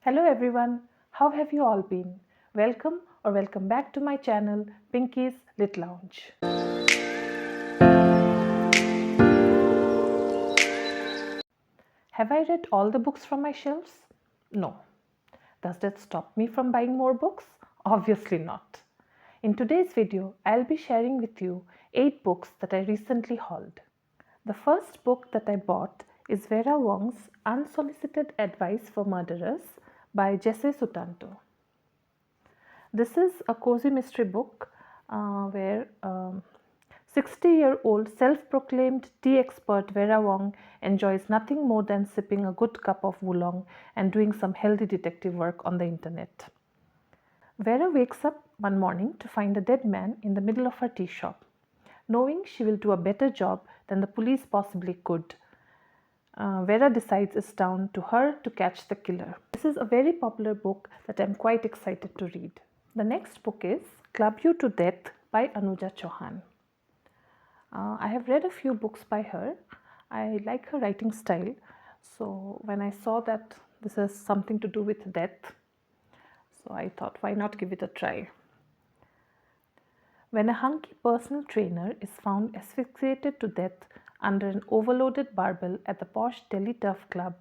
Hello everyone, how have you all been? Welcome back to my channel Pinky's Lit Lounge. Have I read all the books from my shelves? No. Does that stop me from buying more books? Obviously not. In today's video, I'll be sharing with you 8 books that I recently hauled. The first book that I bought is Vera Wong's Unsolicited Advice for Murderers by Jesse Sutanto. This is a cozy mystery book where 60-year-old self-proclaimed tea expert Vera Wong enjoys nothing more than sipping a good cup of oolong and doing some healthy detective work on the internet. Vera wakes up one morning to find a dead man in the middle of her tea shop. Knowing she will do a better job than the police possibly could, Vera decides it's down to her to catch the killer. This is a very popular book that I'm quite excited to read. The next book is Club You to Death by Anuja Chauhan. I have read a few books by her. I like her writing style. So when I saw that this has something to do with death, so I thought, why not give it a try? When a hunky personal trainer is found asphyxiated to death under an overloaded barbell at the posh Delhi Turf Club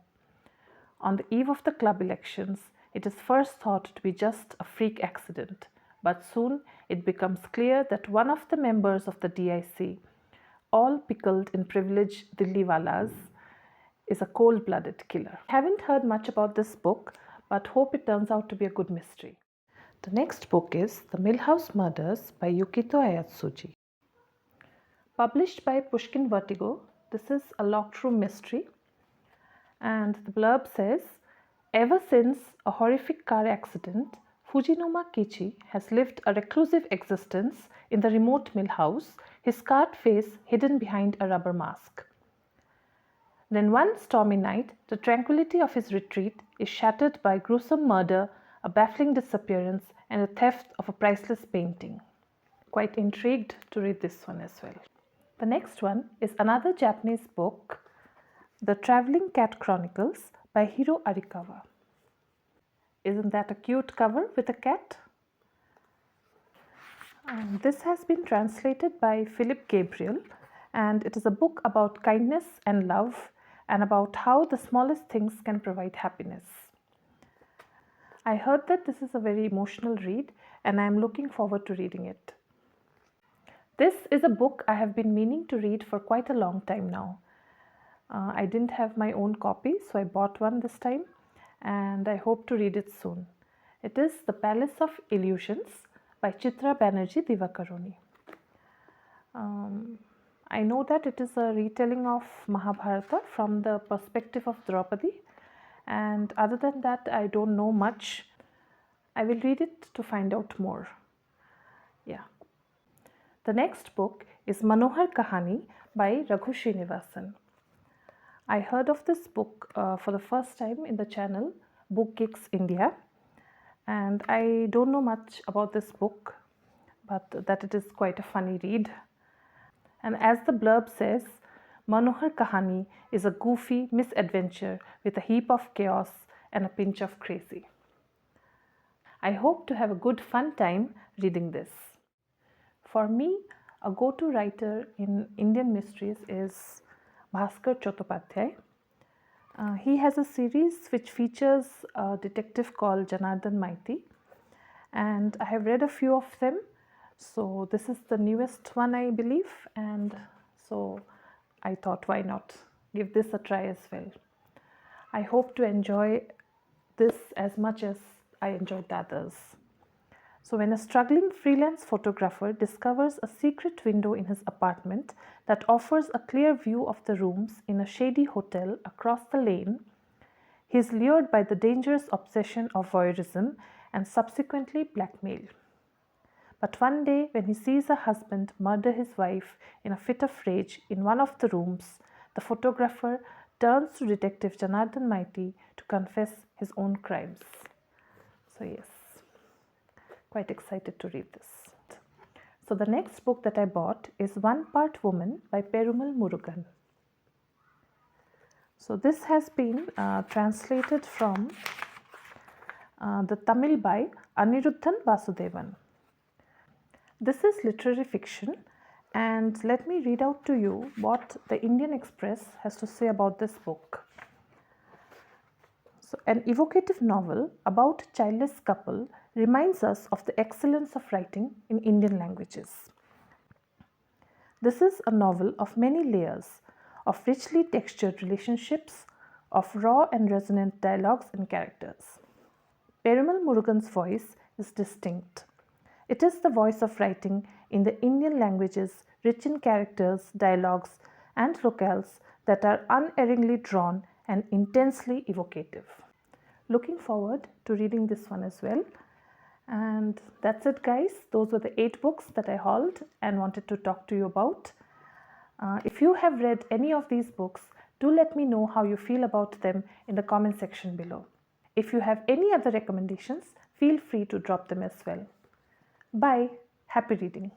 on the eve of the club elections, it is first thought to be just a freak accident, but soon it becomes clear that one of the members of the DIC, all pickled in privilege Dilliwalas, is a cold-blooded killer. I haven't heard much about this book, but hope it turns out to be a good mystery. The next book is The Millhouse Murders by Yukito Ayatsuji. Published by Pushkin Vertigo, this is a locked room mystery, and the blurb says, ever since a horrific car accident, Fujinuma Kichi has lived a reclusive existence in the remote mill house, his scarred face hidden behind a rubber mask. Then one stormy night, the tranquility of his retreat is shattered by gruesome murder, a baffling disappearance, and the theft of a priceless painting. Quite intrigued to read this one as well. The next one is another Japanese book, The Traveling Cat Chronicles by Hiro Arikawa. Isn't that a cute cover with a cat? This has been translated by Philip Gabriel, and it is a book about kindness and love and about how the smallest things can provide happiness. I heard that this is a very emotional read, and I am looking forward to reading it. This is a book I have been meaning to read for quite a long time now. I didn't have my own copy, so I bought one this time, and I hope to read it soon. It is The Palace of Illusions by Chitra Banerjee Divakaruni. I know that it is a retelling of Mahabharata from the perspective of Draupadi, and other than that, I don't know much. I will read it to find out more. Yeah. The next book is Manohar Kahani by Raghu Srinivasan. I heard of this book for the first time in the channel Book Geeks India, and I don't know much about this book, but that it is quite a funny read. And as the blurb says, Manohar Kahani is a goofy misadventure with a heap of chaos and a pinch of crazy. I hope to have a good fun time reading this. For me, a go-to writer in Indian mysteries is Bhaskar Chattopadhyay. He has a series which features a detective called Janardhan Maiti, and I have read a few of them. So this is the newest one, I believe, and so I thought, why not give this a try as well. I hope to enjoy this as much as I enjoyed the others. So when a struggling freelance photographer discovers a secret window in his apartment that offers a clear view of the rooms in a shady hotel across the lane, he is lured by the dangerous obsession of voyeurism and subsequently blackmailed. But one day, when he sees a husband murder his wife in a fit of rage in one of the rooms, the photographer turns to Detective Janardhan Maiti to confess his own crimes. So yes, quite excited to read this. So the next book that I bought is One Part Woman by Perumal Murugan. So this has been translated from the Tamil by Aniruddhan Vasudevan. This is literary fiction, and let me read out to you what the Indian Express has to say about this book. So, an evocative novel about a childless couple reminds us of the excellence of writing in Indian languages. This is a novel of many layers, of richly textured relationships, of raw and resonant dialogues and characters. Perumal Murugan's voice is distinct. It is the voice of writing in the Indian languages, rich in characters, dialogues, and locales that are unerringly drawn and intensely evocative. Looking forward to reading this one as well. And that's it, guys. Those were the 8 books that I hauled and wanted to talk to you about. If you have read any of these books, do let me know how you feel about them in the comment section below. If you have any other recommendations, feel free to drop them as well. Bye. Happy reading.